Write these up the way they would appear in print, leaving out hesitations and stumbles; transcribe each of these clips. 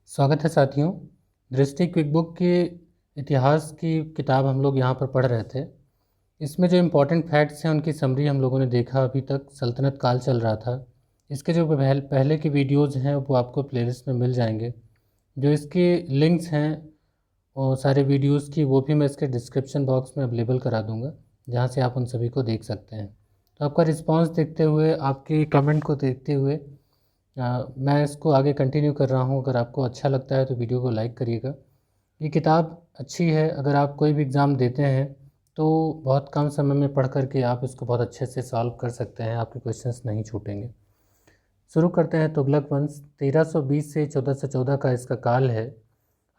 स्वागत है साथियों। दृष्टि क्विक बुक के इतिहास की किताब हम लोग यहाँ पर पढ़ रहे थे। इसमें जो इम्पोर्टेंट फैक्ट्स हैं उनकी समरी हम लोगों ने देखा। अभी तक सल्तनत काल चल रहा था। इसके जो पहले के वीडियोज़ हैं वो आपको प्लेलिस्ट में मिल जाएंगे। जो इसके लिंक्स हैं और सारे वीडियोज़ की वो भी मैं इसके डिस्क्रिप्शन बॉक्स में अवेलेबल करा दूँगा, जहाँ से आप उन सभी को देख सकते हैं। तो आपका रिस्पॉन्स देखते हुए, आपके कमेंट को देखते हुए मैं इसको आगे कंटिन्यू कर रहा हूँ। अगर आपको अच्छा लगता है तो वीडियो को लाइक करिएगा। ये किताब अच्छी है। अगर आप कोई भी एग्ज़ाम देते हैं तो बहुत कम समय में पढ़ करके आप इसको बहुत अच्छे से सॉल्व कर सकते हैं। आपके क्वेश्चंस नहीं छूटेंगे। शुरू करते हैं। तुगलक वंश 1320 से 1414 का इसका काल है।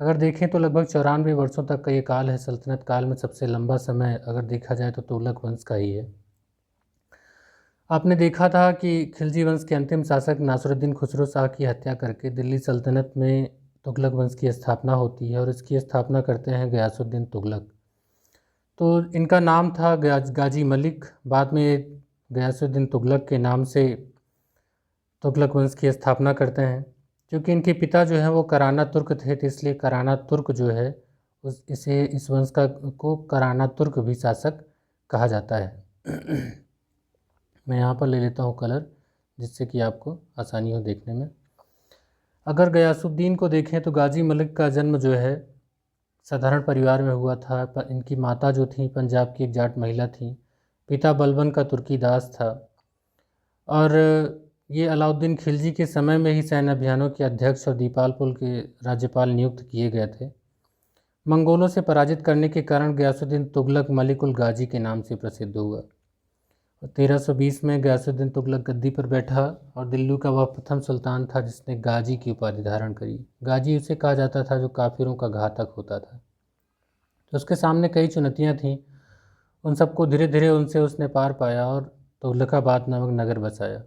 अगर देखें तो लगभग 94 वर्षों तक का ये काल है। सल्तनत काल में सबसे लंबा समय अगर देखा जाए तो तुगलक वंश का ही है। आपने देखा था कि खिलजी वंश के अंतिम शासक नासिरुद्दीन खुसरो शाह की हत्या करके दिल्ली सल्तनत में तुगलक वंश की स्थापना होती है और इसकी स्थापना करते हैं गयासुद्दीन तुगलक। तो इनका नाम था गाजी मलिक। बाद में गयासुद्दीन तुगलक के नाम से तुगलक वंश की स्थापना करते हैं। क्योंकि इनके पिता जो हैं वो कराना तुर्क थे, तो इसलिए कराना तुर्क जो है इस वंश को कराना तुर्क भी शासक कहा जाता है। मैं यहाँ पर ले लेता हूँ कलर, जिससे कि आपको आसानी हो देखने में। अगर गयासुद्दीन को देखें तो गाजी मलिक का जन्म जो है साधारण परिवार में हुआ था। इनकी माता जो थी पंजाब की एक जाट महिला थी। पिता बलबन का तुर्की दास था और ये अलाउद्दीन खिलजी के समय में ही सैन्य अभियानों के अध्यक्ष और दीपालपुर के राज्यपाल नियुक्त किए गए थे। मंगोलों से पराजित करने के कारण गयासुद्दीन तुगलक मलिक उल गाजी के नाम से प्रसिद्ध हुआ। 1320 में गयासुद्दीन तुगलक गद्दी पर बैठा और दिल्ली का वह प्रथम सुल्तान था जिसने गाजी की उपाधि धारण करी। गाजी उसे कहा जाता था जो काफिरों का घातक होता था। तो उसके सामने कई चुनौतियां थीं। उन सबको धीरे धीरे उसने पार पाया और तुगलकाबाद नामक नगर बसाया।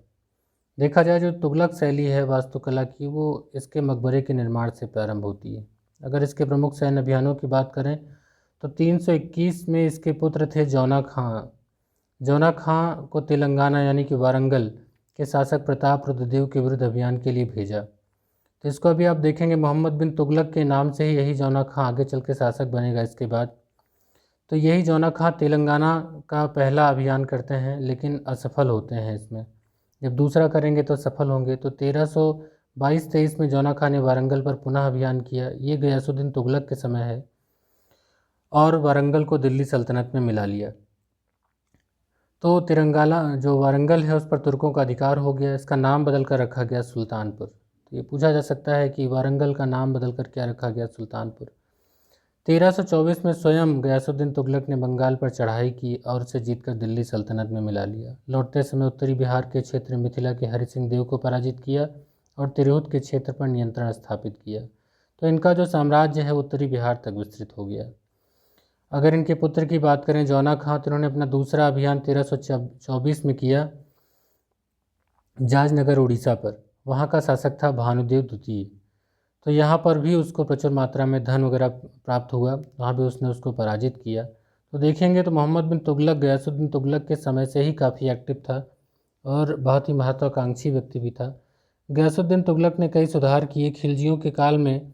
देखा जाए जो तुगलक शैली है वास्तुकला की, वो इसके मकबरे के निर्माण से प्रारंभ होती है। अगर इसके प्रमुख सैन्य अभियानों की बात करें तो 321 में इसके पुत्र थे जौना खां। जौना खां को तेलंगाना यानी कि वारंगल के शासक प्रताप रुद्रदेव के विरुद्ध अभियान के लिए भेजा। तो इसको अभी आप देखेंगे मोहम्मद बिन तुगलक के नाम से ही यही जौना खां आगे चल के शासक बनेगा इसके बाद। तो यही जौना खां तेलंगाना का पहला अभियान करते हैं लेकिन असफल होते हैं इसमें। जब दूसरा करेंगे तो सफल होंगे। तो 1322-23 में जौना खां ने वारंगल पर पुनः अभियान किया। ये गयासुद्दीन तुगलक के समय है और वारंगल को दिल्ली सल्तनत में मिला लिया। तो तिरंगाला जो वारंगल है उस पर तुर्कों का अधिकार हो गया। इसका नाम बदल कर रखा गया सुल्तानपुर। तो ये पूछा जा सकता है कि वारंगल का नाम बदल कर क्या रखा गया, सुल्तानपुर। 1324 में स्वयं गयासुद्दीन तुगलक ने बंगाल पर चढ़ाई की और उसे जीतकर दिल्ली सल्तनत में मिला लिया। लौटते समय उत्तरी बिहार के क्षेत्र मिथिला के हरि सिंह देव को पराजित किया और तिरहुत के क्षेत्र पर नियंत्रण स्थापित किया। तो इनका जो साम्राज्य है उत्तरी बिहार तक विस्तृत हो गया। अगर इनके पुत्र की बात करें जौना खां, तो इन्होंने अपना दूसरा अभियान 1324 में किया जाजनगर उड़ीसा पर। वहाँ का शासक था भानुदेव द्वितीय। तो यहाँ पर भी उसको प्रचुर मात्रा में धन वगैरह प्राप्त हुआ। वहाँ भी उसने उसको पराजित किया। तो देखेंगे तो मोहम्मद बिन तुगलक गयासुद्दीन तुगलक के समय से ही काफ़ी एक्टिव था और बहुत ही महत्वाकांक्षी व्यक्ति भी था। गयासुद्दीन तुगलक ने कई सुधार किए। खिलजियों के काल में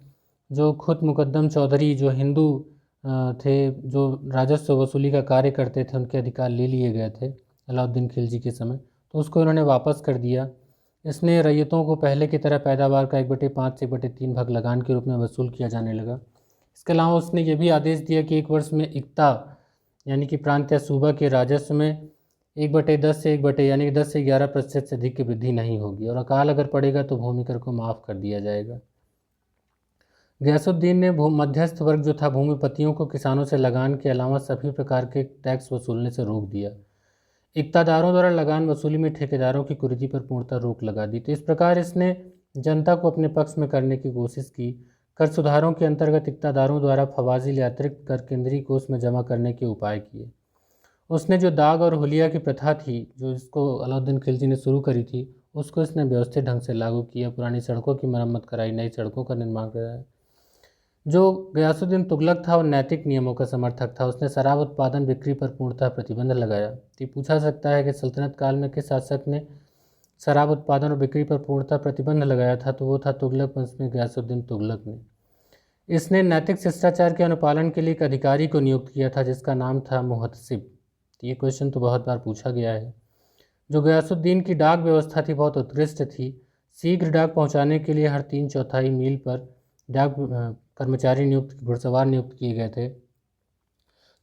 जो खुद मुकद्दम चौधरी जो हिंदू थे, जो राजस्व वसूली का कार्य करते थे, उनके अधिकार ले लिए गए थे अलाउद्दीन खिलजी के समय। तो उसको इन्होंने वापस कर दिया। इसने रैयतों को पहले की तरह पैदावार का 1/5 से 1/3 भाग लगान के रूप में वसूल किया जाने लगा। इसके अलावा उसने ये भी आदेश दिया कि एक वर्ष में इक्ता यानी कि प्रांत या सूबा के राजस्व में 1/10 से 1 यानी कि 10 से 11% से अधिक की वृद्धि नहीं होगी और अकाल अगर पड़ेगा तो भूमि कर को माफ़ कर दिया जाएगा। गयासुद्दीन ने मध्यस्थ वर्ग जो था भूमिपतियों को किसानों से लगान के अलावा सभी प्रकार के टैक्स वसूलने से रोक दिया। इक्तादारों द्वारा लगान वसूली में ठेकेदारों की कुरीति पर पूर्णतः रोक लगा दी। तो इस प्रकार इसने जनता को अपने पक्ष में करने की कोशिश की। कर सुधारों के अंतर्गत इक्तादारों द्वारा फवाजिल अतिरिक्त कर केंद्रीय कोष में जमा करने के उपाय किए। उसने जो दाग और हुलिया की प्रथा थी, जो इसको अलाउद्दीन खिलजी ने शुरू करी थी, उसको इसने व्यवस्थित ढंग से लागू किया। पुरानी सड़कों की मरम्मत कराई, नई सड़कों का निर्माण कराया। जो गयासुद्दीन तुगलक था वो नैतिक नियमों का समर्थक था। उसने शराब उत्पादन बिक्री पर पूर्णतः प्रतिबंध लगाया। तो पूछा सकता है कि सल्तनत काल में किस शासक ने शराब उत्पादन और बिक्री पर पूर्णतः प्रतिबंध लगाया था, तो वो था तुगलक वंश में गयासुद्दीन तुगलक ने। इसने नैतिक शिष्टाचार के अनुपालन के लिए एक अधिकारी को नियुक्त किया था जिसका नाम था मुहतसिब। ये क्वेश्चन तो बहुत बार पूछा गया है। जो गयासुद्दीन की डाक व्यवस्था थी बहुत उत्कृष्ट थी। शीघ्र डाक पहुंचाने के लिए हर 3/4 मील पर डाक कर्मचारी घुड़सवार नियुक्त किए गए थे।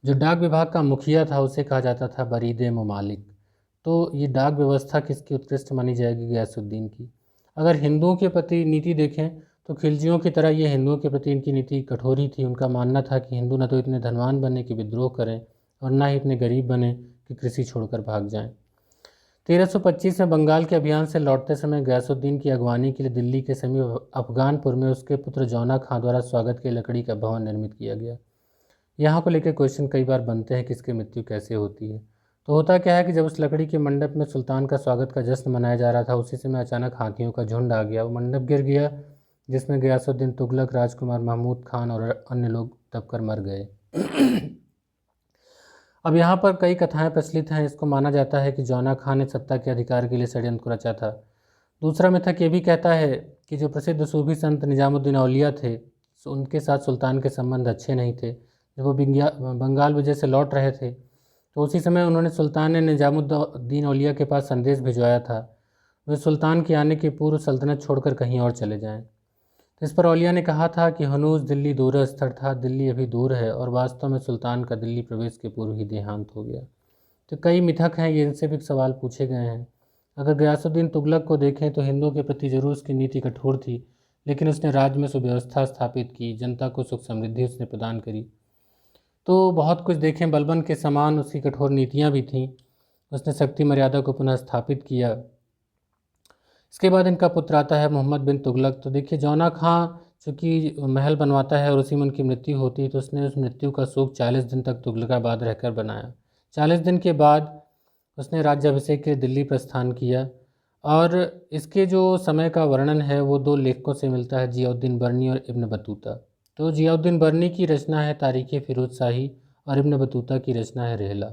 जो डाक विभाग का मुखिया था उसे कहा जाता था बरीदे ममालिक। तो ये डाक व्यवस्था किसकी उत्कृष्ट मानी जाएगी? गयासुद्दीन की। अगर हिंदुओं के प्रति नीति देखें तो खिलजियों की तरह ये हिंदुओं के प्रति इनकी नीति कठोर ही थी। उनका मानना था कि हिंदू न तो इतने धनवान बने कि विद्रोह करें और न ही इतने गरीब बने कि कृषि छोड़कर भाग जाएं। 1325 में बंगाल के अभियान से लौटते समय गयासुद्दीन की अगवानी के लिए दिल्ली के समीप अफगानपुर में उसके पुत्र जौना खां द्वारा स्वागत के लकड़ी का भवन निर्मित किया गया। यहाँ को लेकर क्वेश्चन कई बार बनते हैं कि इसकी मृत्यु कैसे होती है। तो होता क्या है कि जब उस लकड़ी के मंडप में सुल्तान का स्वागत का जश्न मनाया जा रहा था उसी समय अचानक हाथियों का झुंड आ गया। वो मंडप गिर गया जिसमें गयासुद्दीन तुगलक, राजकुमार महमूद खान और अन्य लोग दबकर मर गए। अब यहाँ पर कई कथाएं प्रचलित हैं। इसको माना जाता है कि जौना खान ने सत्ता के अधिकार के लिए षड्यंत्र को रचा था। दूसरा मिथक ये भी कहता है कि जो प्रसिद्ध सूफी संत निजामुद्दीन औलिया थे उनके साथ सुल्तान के संबंध अच्छे नहीं थे। जब वो बंगाल विजय से लौट रहे थे तो उसी समय उन्होंने सुल्तान ने निजामुद्दीन औलिया के पास संदेश भिजवाया था वे सुल्तान के आने के पूर्व सल्तनत छोड़कर कहीं और चले जाएं। तो इस पर औलिया ने कहा था कि हनूज दिल्ली दूर स्थिर था, दिल्ली अभी दूर है, और वास्तव में सुल्तान का दिल्ली प्रवेश के पूर्व ही देहांत हो गया। तो कई मिथक हैं, ये इनसे भी सवाल पूछे गए हैं। अगर गयासुद्दीन तुगलक को देखें तो हिंदुओं के प्रति जरूर उसकी नीति कठोर थी, लेकिन उसने राज्य में सुव्यवस्था स्थापित की, जनता को सुख समृद्धि उसने प्रदान करी। तो बहुत कुछ देखें, बलबन के समान उसकी कठोर नीतियाँ भी थीं। उसने शक्ति मर्यादा को पुनः स्थापित किया। इसके बाद इनका पुत्र आता है मोहम्मद बिन तुगलक। तो देखिए, जौना खां चूँकि महल बनवाता है और उसी में उनकी मृत्यु होती है, तो उसने उस मृत्यु का शोक 40 दिन तक तुगलकाबाद रहकर बनाया। 40 दिन के बाद उसने राज्याभिषेक के दिल्ली प्रस्थान किया। और इसके जो समय का वर्णन है वो 2 लेखकों से मिलता है, जियाउद्दीन बर्नी और इब्न बतूता। तो जियाउद्दीन बर्नी की रचना है तारीख़ फिरोज शाही और इब्न बतूता की रचना है रेहला।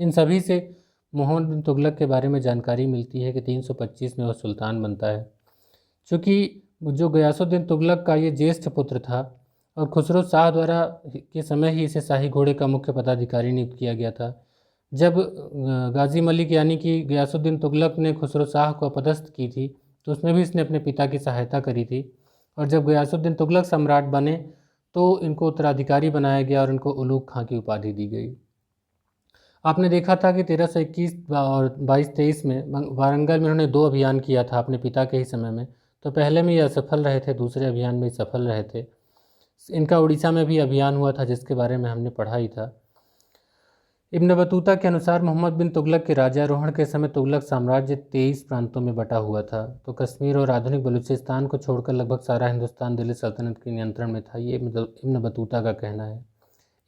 इन सभी से मोहम्मद बिन तुगलक के बारे में जानकारी मिलती है कि 325 में वह सुल्तान बनता है। चूँकि जो गयासुद्दीन तुगलक का ये ज्येष्ठ पुत्र था और खुसरो शाह द्वारा के समय ही इसे शाही घोड़े का मुख्य पदाधिकारी नियुक्त किया गया था। जब गाजी मलिक यानी कि गयासुद्दीन तुगलक ने खुसरो शाह को अपदस्थ की थी तो उसमें भी इसने अपने पिता की सहायता करी थी। और जब गयासुद्दीन तुगलक सम्राट बने तो इनको उत्तराधिकारी बनाया गया और इनको उलूग खां की उपाधि दी गई। आपने देखा था कि 1321 और 22-23 में वारंगल में उन्होंने 2 अभियान किया था अपने पिता के ही समय में। तो पहले में ये असफल रहे थे, दूसरे अभियान में सफल रहे थे। इनका उड़ीसा में भी अभियान हुआ था जिसके बारे में हमने पढ़ा ही था। इब्न बतूता के अनुसार मोहम्मद बिन तुगलक के राज्यारोहण के समय तुगलक साम्राज्य 23 प्रांतों में बटा हुआ था। तो कश्मीर और आधुनिक बलूचिस्तान को छोड़कर लगभग सारा हिंदुस्तान दिल्ली सल्तनत के नियंत्रण में था, ये इब्न बतूता का कहना है।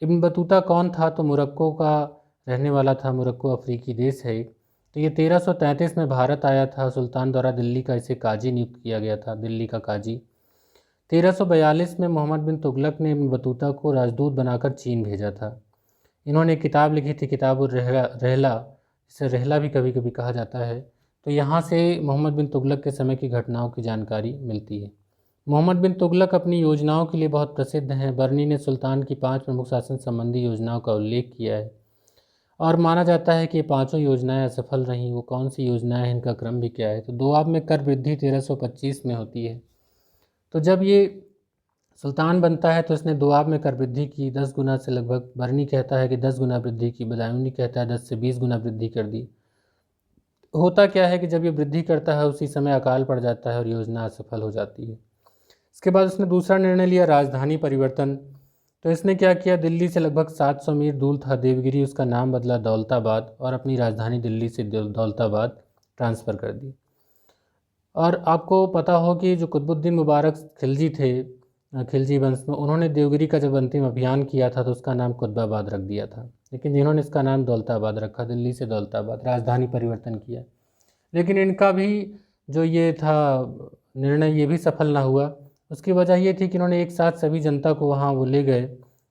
इब्न बतूता कौन था? तो मोरक्को का रहने वाला था। मोरक्को अफ्रीकी देश है। तो ये 1333 में भारत आया था। सुल्तान द्वारा दिल्ली का इसे काजी नियुक्त किया गया था, दिल्ली का काजी। 1342 में मोहम्मद बिन तुगलक ने इब्न बतूता को राजदूत बनाकर चीन भेजा था। इन्होंने एक किताब लिखी थी, किताबुर रहला, जिसे रहला भी कभी कभी कहा जाता है। तो यहाँ से मोहम्मद बिन तुगलक के समय की घटनाओं की जानकारी मिलती है। मोहम्मद बिन तुगलक अपनी योजनाओं के लिए बहुत प्रसिद्ध हैं। बर्नी ने सुल्तान की 5 प्रमुख शासन संबंधी योजनाओं का उल्लेख किया है और माना जाता है कि ये 5 योजनाएं असफल रहीं। वो कौन सी योजनाएं हैं, इनका क्रम भी क्या है? तो दोआब में कर वृद्धि 1325 में होती है। तो जब ये सुल्तान बनता है तो इसने दोआब में कर वृद्धि की 10 गुना से लगभग। बर्नी कहता है कि 10 गुना वृद्धि की, बदायूनी कहता है 10 से 20 गुना वृद्धि कर दी। होता क्या है कि जब ये वृद्धि करता है उसी समय अकाल पड़ जाता है और योजना असफल हो जाती है। इसके बाद उसने दूसरा निर्णय लिया, राजधानी परिवर्तन। तो इसने क्या किया, दिल्ली से लगभग 700 मील दूर था देवगिरी, उसका नाम बदला दौलताबाद और अपनी राजधानी दिल्ली से दौलताबाद ट्रांसफ़र कर दी। और आपको पता हो कि जो कुतुबुद्दीन मुबारक खिलजी थे, खिलजी वंश में, उन्होंने देवगिरी का जब अंतिम अभियान किया था तो उसका नाम कुतुबाबाद रख दिया था, लेकिन जिन्होंने इसका नाम दौलताबाद रखा, दिल्ली से दौलताबाद, राजधानी परिवर्तन किया। लेकिन इनका भी जो ये था निर्णय, ये भी सफल ना हुआ। उसकी वजह ये थी कि इन्होंने एक साथ सभी जनता को वहाँ वो ले गए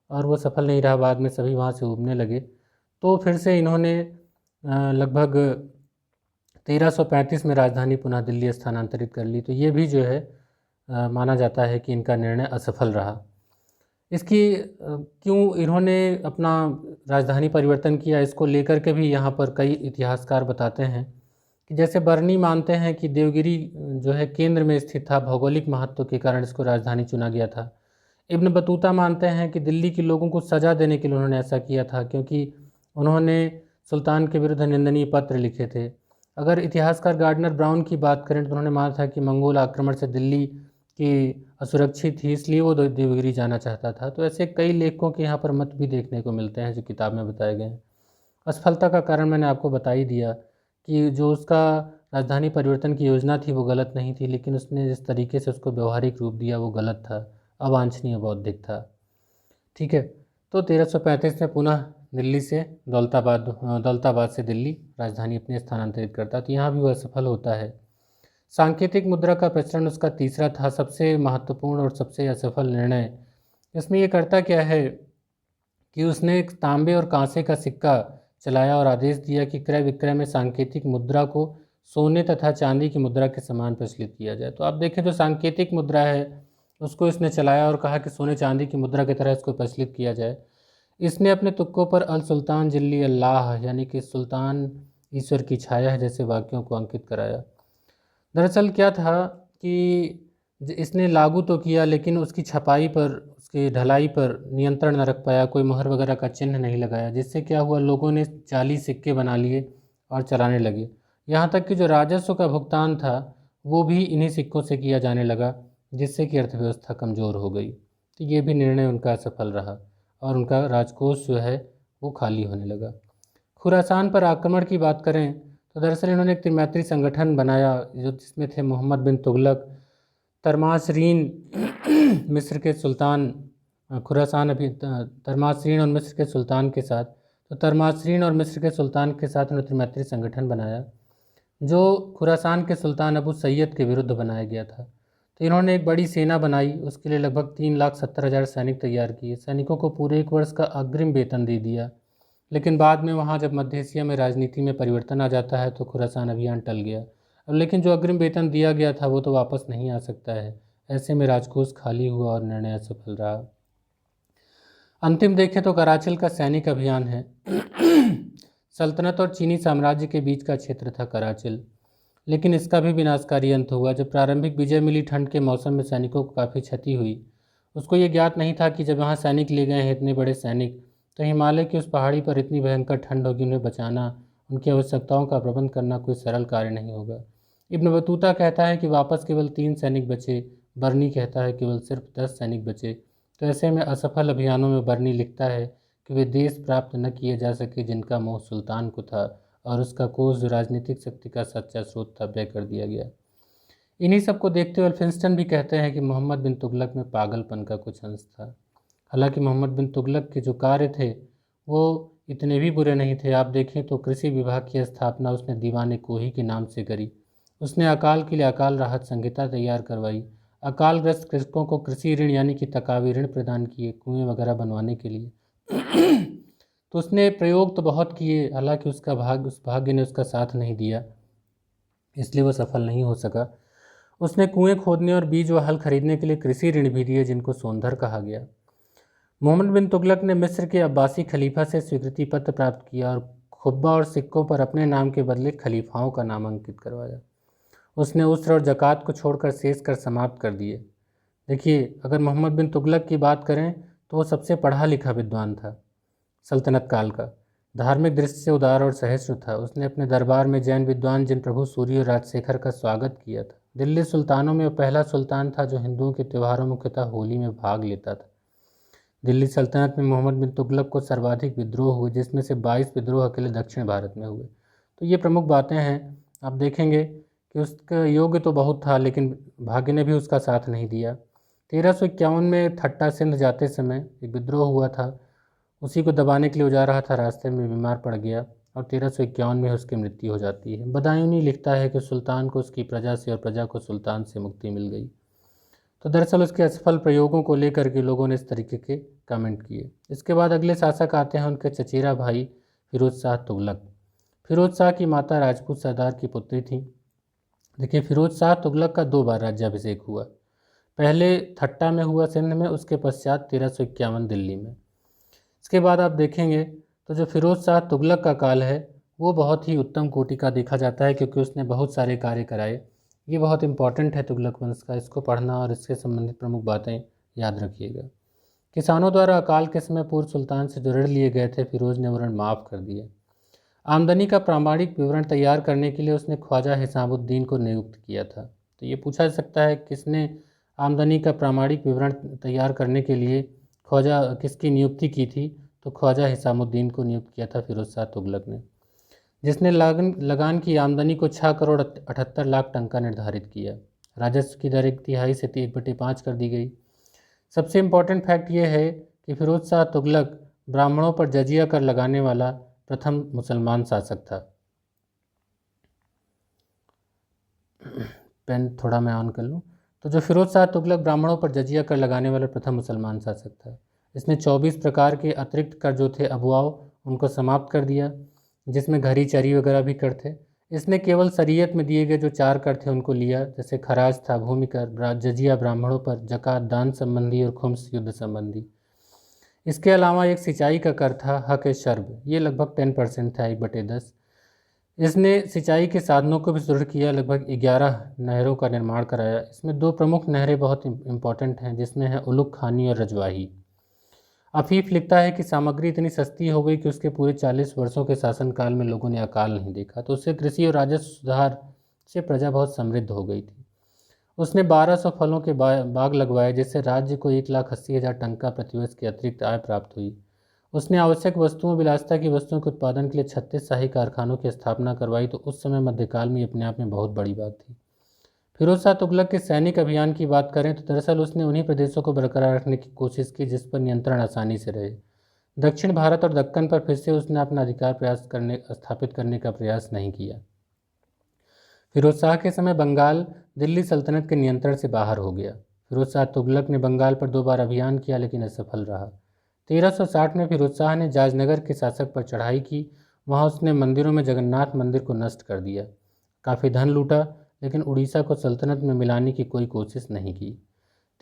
और वो सफल नहीं रहा। बाद में सभी वहाँ से उबने लगे। तो फिर से इन्होंने लगभग 1335 में राजधानी पुनः दिल्ली स्थानांतरित कर ली। तो ये भी जो है माना जाता है कि इनका निर्णय असफल रहा। इसकी क्यों इन्होंने अपना राजधानी परिवर्तन किया, इसको लेकर के भी यहाँ पर कई इतिहासकार बताते हैं कि जैसे बर्नी मानते हैं कि देवगिरी जो है केंद्र में स्थित था, भौगोलिक महत्व के कारण इसको राजधानी चुना गया था। इब्न बतूता मानते हैं कि दिल्ली के लोगों को सज़ा देने के लिए उन्होंने ऐसा किया था, क्योंकि उन्होंने सुल्तान के विरुद्ध निंदनीय पत्र लिखे थे। अगर इतिहासकार गार्डनर ब्राउन की बात करें तो उन्होंने माना था कि मंगोल आक्रमण से दिल्ली की असुरक्षित थी, इसलिए वो देवगिरी जाना चाहता था। तो ऐसे कई लेखकों के यहाँ पर मत भी देखने को मिलते हैं जो किताब में बताए गए हैं। असफलता का कारण मैंने आपको बता ही दिया कि जो उसका राजधानी परिवर्तन की योजना थी वो गलत नहीं थी, लेकिन उसने जिस तरीके से उसको व्यवहारिक रूप दिया वो गलत था, अवांछनीय बौद्धिक था। ठीक है, तो 1335 में पुनः दिल्ली से दौलताबाद से दिल्ली राजधानी अपनी स्थानांतरित करता, तो यहाँ भी वह सफल होता है। सांकेतिक मुद्रा का प्रचलन उसका तीसरा था, सबसे महत्वपूर्ण और सबसे असफल निर्णय। इसमें ये करता क्या है कि उसने एक तांबे और कांसे का सिक्का चलाया और आदेश दिया कि क्रय विक्रय में सांकेतिक मुद्रा को सोने तथा चांदी की मुद्रा के समान प्रचलित किया जाए। तो आप देखें जो सांकेतिक मुद्रा है उसको इसने चलाया और कहा कि सोने चांदी की मुद्रा की तरह इसको प्रचलित किया जाए। इसने अपने तुक्कों पर अल सुल्तान जिल्ली अल्लाह यानी कि सुल्तान ईश्वर की छाया है जैसे वाक्यों को अंकित कराया। दरअसल क्या था कि इसने लागू तो किया लेकिन उसकी छपाई पर, उसकी ढलाई पर नियंत्रण न रख पाया, कोई मोहर वगैरह का चिन्ह नहीं लगाया, जिससे क्या हुआ लोगों ने जाली सिक्के बना लिए और चलाने लगे। यहाँ तक कि जो राजस्व का भुगतान था वो भी इन्हीं सिक्कों से किया जाने लगा, जिससे कि अर्थव्यवस्था कमज़ोर हो गई। तो ये भी निर्णय उनका असफल रहा और उनका राजकोष जो है वो खाली होने लगा। खुरासान पर आक्रमण की बात करें तो दरअसल इन्होंने एक त्रिमैत्री संगठन बनाया जो जिसमें थे मोहम्मद बिन तुगलक, तरमासरीन मिस्र के सुल्तान, खुरासान अभी तरमासरीन और मिस्र के सुल्तान के साथ, तो तरमासरीन और मिस्र के सुल्तान के साथ उन्होंने त्रिमैत्री संगठन बनाया जो खुरासान के सुल्तान अबू सैयद के विरुद्ध बनाया गया था। तो इन्होंने एक बड़ी सेना बनाई, उसके लिए लगभग 3,70,000 सैनिक तैयार किए, सैनिकों को पूरे 1 वर्ष का अग्रिम वेतन दे दिया। लेकिन बाद में वहाँ जब मध्य एशिया में राजनीति में परिवर्तन आ जाता है तो खुरासान अभियान टल गया। अब लेकिन जो अग्रिम वेतन दिया गया था वो तो वापस नहीं आ सकता है, ऐसे में राजकोष खाली हुआ और निर्णय असफल रहा। अंतिम देखें तो कराचिल का सैनिक अभियान है। सल्तनत और चीनी साम्राज्य के बीच का क्षेत्र था कराचिल, लेकिन इसका भी विनाशकारी अंत हुआ। जब प्रारंभिक विजय मिली, ठंड के मौसम में सैनिकों को काफ़ी क्षति हुई। उसको ये ज्ञात नहीं था कि जब वहाँ सैनिक ले गए हैं इतने बड़े सैनिक, तो हिमालय की उस पहाड़ी पर इतनी भयंकर ठंड होगी, उन्हें बचाना, उनकी आवश्यकताओं का प्रबंध करना कोई सरल कार्य नहीं होगा। इब्न बतूता कहता है कि वापस केवल 3 सैनिक बचे, बर्नी कहता है केवल सिर्फ 10 सैनिक बचे। तो ऐसे में असफल अभियानों में बर्नी लिखता है कि वे देश प्राप्त न किए जा सके जिनका मोह सुल्तान को था और उसका कोष जो राजनीतिक शक्ति का सच्चा स्रोत था व्यय कर दिया गया। इन्हीं सबको देखते हुए एल्फिंस्टन भी कहते हैं कि मोहम्मद बिन तुगलक में पागलपन का कुछ अंश था। हालांकि मोहम्मद बिन तुगलक के जो कार्य थे वो इतने भी बुरे नहीं थे। आप देखें तो कृषि विभाग की स्थापना उसने दीवाने कोही के नाम से करी। उसने अकाल के लिए अकाल राहत संहिता तैयार करवाई। अकालग्रस्त कृषकों को कृषि ऋण यानी कि तकावी ऋण प्रदान किए कुएं वगैरह बनवाने के लिए। तो उसने प्रयोग तो बहुत किए, हालांकि उस भाग्य ने उसका साथ नहीं दिया, इसलिए वो सफल नहीं हो सका। उसने कुएं खोदने और बीज व हल खरीदने के लिए कृषि ऋण भी दिए जिनको सोंधर कहा गया। मोहम्मद बिन तुगलक ने मिस्र के अब्बासी खलीफा से स्वीकृति पत्र प्राप्त किया और खुब्बा और सिक्कों पर अपने नाम के बदले खलीफाओं का नाम अंकित करवाया। उसने उसर और ज़कात को छोड़कर शेष कर समाप्त कर दिए। देखिए, अगर मोहम्मद बिन तुगलक की बात करें तो वो सबसे पढ़ा लिखा विद्वान था सल्तनत काल का, धार्मिक दृष्टि से उदार और सहिष्णु था। उसने अपने दरबार में जैन विद्वान जिन प्रभु सूर्य और राजशेखर का स्वागत किया था। दिल्ली सुल्तानों में वो पहला सुल्तान था जो हिंदुओं के त्योहारों मुख्यतः होली में भाग लेता था। दिल्ली सल्तनत में मोहम्मद बिन तुगलक को सर्वाधिक विद्रोह हुए, जिसमें से 22 विद्रोह अकेले दक्षिण भारत में हुए। तो ये प्रमुख बातें हैं। आप देखेंगे कि उसका योग्य तो बहुत था लेकिन भाग्य ने भी उसका साथ नहीं दिया। 1351 में ठट्टा सिंध जाते समय एक विद्रोह हुआ था, उसी को दबाने के लिए वो जा रहा था, रास्ते में बीमार पड़ गया और 1351 में उसकी मृत्यु हो जाती है। बदायूनी लिखता है कि सुल्तान को उसकी प्रजा से और प्रजा को सुल्तान से मुक्ति मिल गई। तो दरअसल उसके असफल प्रयोगों को लेकर के लोगों ने इस तरीके के कमेंट किए। इसके बाद अगले शासक आते हैं उनके चचेरा भाई फिरोज शाह तुगलक। फिरोज शाह की माता राजपूत सरदार की पुत्री थी। देखिए, फिरोज शाह तुगलक का 2 बार राज्याभिषेक हुआ। पहले ठट्टा में हुआ सिंध में, उसके पश्चात 1351 दिल्ली में। इसके बाद आप देखेंगे तो जो फिरोज शाह तुगलक का काल है वो बहुत ही उत्तम कोटि का देखा जाता है, क्योंकि उसने बहुत सारे कार्य कराए। ये बहुत इंपॉर्टेंट है तुगलक वंश का, इसको पढ़ना और इससे संबंधित प्रमुख बातें याद रखिएगा। किसानों द्वारा अकाल के समय पूर्व सुल्तान से जो ऋण लिए गए थे, फिरोज ने वो ऋण माफ़ कर दिए। आमदनी का प्रामाणिक विवरण तैयार करने के लिए उसने ख्वाजा हिसामुद्दीन को नियुक्त किया था। तो ये पूछा जा सकता है किसने आमदनी का प्रामाणिक विवरण तैयार करने के लिए ख्वाजा किसकी नियुक्ति की थी? तो ख्वाजा हिसामुद्दीन को नियुक्त किया था फिरोज शाह तुगलक ने, जिसने लगान की आमदनी को 6 करोड़ 78 लाख टन का निर्धारित किया। राजस्व की दर 1/3 से 1/5 कर दी गई। सबसे इम्पोर्टेंट फैक्ट ये है कि फिरोज शाह तुगलक ब्राह्मणों पर जजिया कर लगाने वाला प्रथम मुसलमान शासक था। पेन थोड़ा मैं ऑन कर लूँ। तो जो फिरोज शाह तुगलक ब्राह्मणों पर जजिया कर लगाने वाला प्रथम मुसलमान शासक था। इसने 24 प्रकार के अतिरिक्त कर जो थे अबुआव, उनको समाप्त कर दिया, जिसमें घरी चरी वगैरह भी कर थे। इसने केवल शरीयत में दिए गए जो 4 कर थे उनको लिया, जैसे खराज था, भूमि कर, जजिया ब्राह्मणों पर, जक़ात दान संबंधी और खुम्स युद्ध संबंधी। इसके अलावा एक सिंचाई का कर था, हक ए शर्ब, ये लगभग 10% था, 1/10। इसने सिंचाई के साधनों को भी सुदृढ़ किया, लगभग 11 नहरों का निर्माण कराया। इसमें 2 प्रमुख नहरें बहुत इम्पॉर्टेंट हैं, जिसमें है उलुग खानी और रजवाही। अफीफ लिखता है कि सामग्री इतनी सस्ती हो गई कि उसके पूरे 40 वर्षों के शासनकाल में लोगों ने अकाल नहीं देखा। तो उससे कृषि और राजस्व सुधार से प्रजा बहुत समृद्ध हो गई थी। उसने 1200 फलों के बाग लगवाए, जिससे राज्य को 1,80,000 टन का प्रतिवर्ष की अतिरिक्त आय प्राप्त हुई। उसने आवश्यक वस्तुओं विलासिता की वस्तुओं के उत्पादन के लिए 36 शाही कारखानों की स्थापना करवाई। तो उस समय मध्यकाल में अपने आप में बहुत बड़ी बात थी। फिरोज शाह तुगलक के सैनिक अभियान की बात करें तो दरअसल उसने उन्हीं प्रदेशों को बरकरार रखने की कोशिश की जिस पर नियंत्रण आसानी से रहे। दक्षिण भारत और दक्कन पर फिर से उसने अपना अधिकार स्थापित करने का प्रयास नहीं किया। फिरोज शाह के समय बंगाल दिल्ली सल्तनत के नियंत्रण से बाहर हो गया। फिरोज शाह तुगलक ने बंगाल पर 2 बार अभियान किया, लेकिन असफल रहा। 1360 में फिरोज शाह ने जाजनगर के शासक पर चढ़ाई की। वहाँ उसने मंदिरों में जगन्नाथ मंदिर को नष्ट कर दिया, काफ़ी धन लूटा, लेकिन उड़ीसा को सल्तनत में मिलाने की कोई कोशिश नहीं की।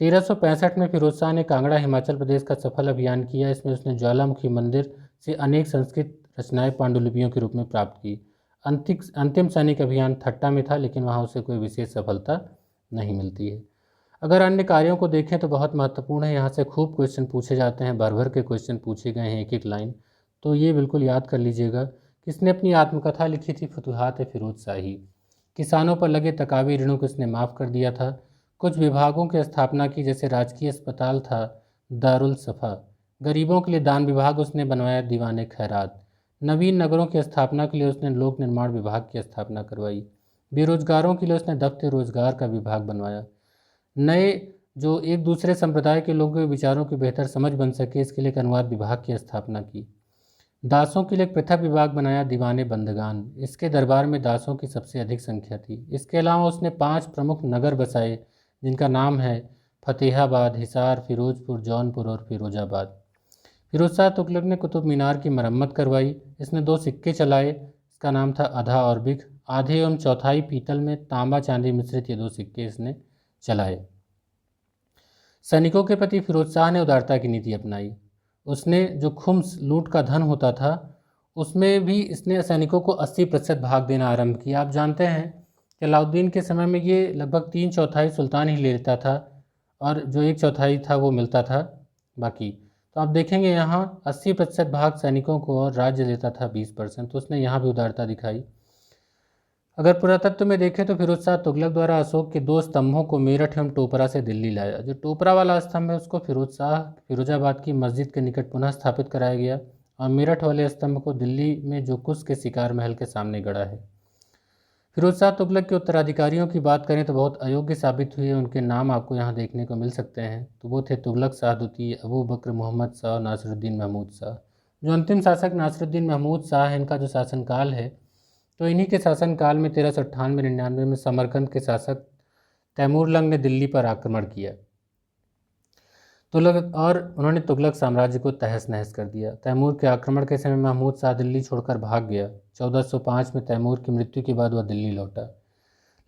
1365 में फिरोज शाह ने कांगड़ा हिमाचल प्रदेश का सफल अभियान किया। इसमें उसने ज्वालामुखी मंदिर से अनेक संस्कृत रचनाएं पांडुलिपियों के रूप में प्राप्त की। अंतिम सैनिक अभियान ठट्टा में था, लेकिन वहाँ उसे कोई विशेष सफलता नहीं मिलती है। अगर अन्य कार्यों को देखें तो बहुत महत्वपूर्ण है, यहाँ से खूब क्वेश्चन पूछे जाते हैं, भर भर के क्वेश्चन पूछे गए हैं, एक एक लाइन। तो ये बिल्कुल याद कर लीजिएगा। किसने अपनी आत्मकथा लिखी थी? फतुहात फिरोज शाही। किसानों पर लगे तकावी ऋणों को इसने माफ़ कर दिया था। कुछ विभागों की स्थापना की, जैसे राजकीय अस्पताल था दारुल सफ़ा। गरीबों के लिए दान विभाग उसने बनवाया, दीवाने खैरात। नवीन नगरों की स्थापना के लिए उसने लोक निर्माण विभाग की स्थापना करवाई। बेरोजगारों के लिए उसने दफ्तर रोजगार का विभाग बनवाया। नए जो एक दूसरे संप्रदाय के लोगों के विचारों की बेहतर समझ बन सके, इसके लिए एक अनुवाद विभाग की स्थापना की। दासों के लिए एक पृथक विभाग बनाया, दीवाने बंदगान। इसके दरबार में दासों की सबसे अधिक संख्या थी। इसके अलावा उसने 5 प्रमुख नगर बसाए, जिनका नाम है फतेहाबाद, हिसार, फिरोजपुर, जौनपुर और फिरोजाबाद। फिरोज शाह तुगलक ने कुतुब मीनार की मरम्मत करवाई। इसने 2 सिक्के चलाए, इसका नाम था अधा और बिख। आधे एवं चौथाई पीतल में, तांबा चांदी मिश्रित ये 2 सिक्के इसने चलाए। सैनिकों के प्रति फिरोज शाह ने उदारता की नीति अपनाई। उसने जो खुम्स लूट का धन होता था, उसमें भी इसने सैनिकों को 80% भाग देना आरंभ किया। आप जानते हैं कि अलाउद्दीन के समय में ये लगभग 3/4 सुल्तान ही ले लेता था, और जो 1/4 था वो मिलता था बाकी। तो आप देखेंगे यहाँ 80% भाग सैनिकों को और राज्य देता था 20%। तो उसने यहाँ भी उदारता दिखाई। अगर पुरातत्व में देखें तो फिरोज शाह तुगलक द्वारा अशोक के 2 स्तंभों को मेरठ एवं टोपरा से दिल्ली लाया। जो टोपरा वाला स्तंभ है उसको फिरोजाबाद की मस्जिद के निकट पुनः स्थापित कराया गया, और मेरठ वाले स्तंभ को दिल्ली में जो कुश के शिकार महल के सामने गड़ा है। फिरोज शाह तुगलक के उत्तराधिकारियों की बात करें तो बहुत अयोग्य साबित हुए। उनके नाम आपको यहाँ देखने को मिल सकते हैं। तो वो थे तुगलक शाह द्वितीय, अबू बकर मोहम्मद शाह, नासिरुद्दीन महमूद शाह। जो अंतिम शासक नासिरुद्दीन महमूद शाह है, इनका जो शासनकाल है, तो इन्हीं के शासनकाल में 1398-99 में समरकंद के शासक तैमूरलंग ने दिल्ली पर आक्रमण किया। उन्होंने तुगलक साम्राज्य को तहस नहस कर दिया। तैमूर के आक्रमण के समय महमूद शाह दिल्ली छोड़कर भाग गया। 1405 में तैमूर की मृत्यु के बाद वह दिल्ली लौटा,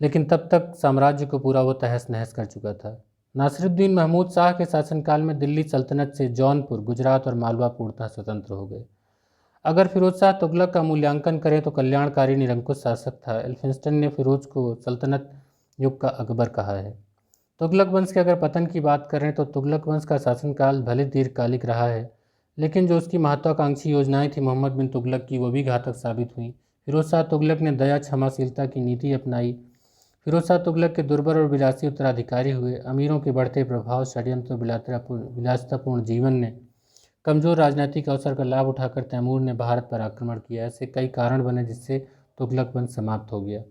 लेकिन तब तक साम्राज्य को पूरा वो तहस नहस कर चुका था। नासिरुद्दीन महमूद शाह के शासनकाल में दिल्ली सल्तनत से जौनपुर, गुजरात और मालवा पूर्णतः स्वतंत्र हो गए। अगर फिरोज शाह तुगलक का मूल्यांकन करें तो कल्याणकारी निरंकुश शासक था। एल्फिंस्टन ने फिरोज को सल्तनत युग का अकबर कहा है। तुगलक वंश के अगर पतन की बात करें तो तुगलक वंश का शासनकाल भले दीर्घकालिक रहा है, लेकिन जो उसकी महत्वाकांक्षी योजनाएं थी मोहम्मद बिन तुगलक की, वो भी घातक साबित हुई। फिरोज शाह तुगलक ने दया क्षमाशीलता की नीति अपनाई। फिरोज शाह तुगलक के दुर्बल और विलासी उत्तराधिकारी हुए। अमीरों के बढ़ते प्रभाव, षड्यंत्र, विलासितापूर्ण जीवन ने कमजोर राजनीतिक अवसर का लाभ उठाकर तैमूर ने भारत पर आक्रमण किया। ऐसे कई कारण बने जिससे तुगलक वंश समाप्त हो गया।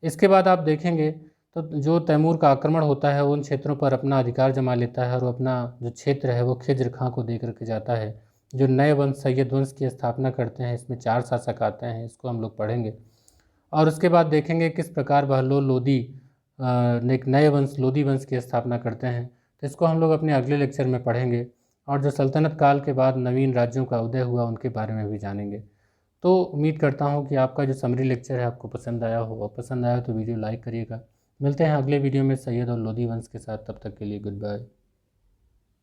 इसके बाद आप देखेंगे तो जो तैमूर का आक्रमण होता है उन क्षेत्रों पर अपना अधिकार जमा लेता है और अपना जो क्षेत्र है वो खिज्र खां को दे करके जाता है। जो नए वंश सैयद वंश की स्थापना करते हैं, इसमें 4 शासक आते हैं, इसको हम लोग पढ़ेंगे। और उसके बाद देखेंगे किस प्रकार बहलोल लोदी एक नए वंश लोदी वंश की स्थापना करते हैं। तो इसको हम लोग अपने अगले लेक्चर में पढ़ेंगे। और जो सल्तनत काल के बाद नवीन राज्यों का उदय हुआ उनके बारे में भी जानेंगे। तो उम्मीद करता हूँ कि आपका जो समरी लेक्चर है आपको पसंद आया हो, और पसंद आया तो वीडियो लाइक करिएगा। मिलते हैं अगले वीडियो में सैयद और लोदी वंश के साथ। तब तक के लिए गुड बाय।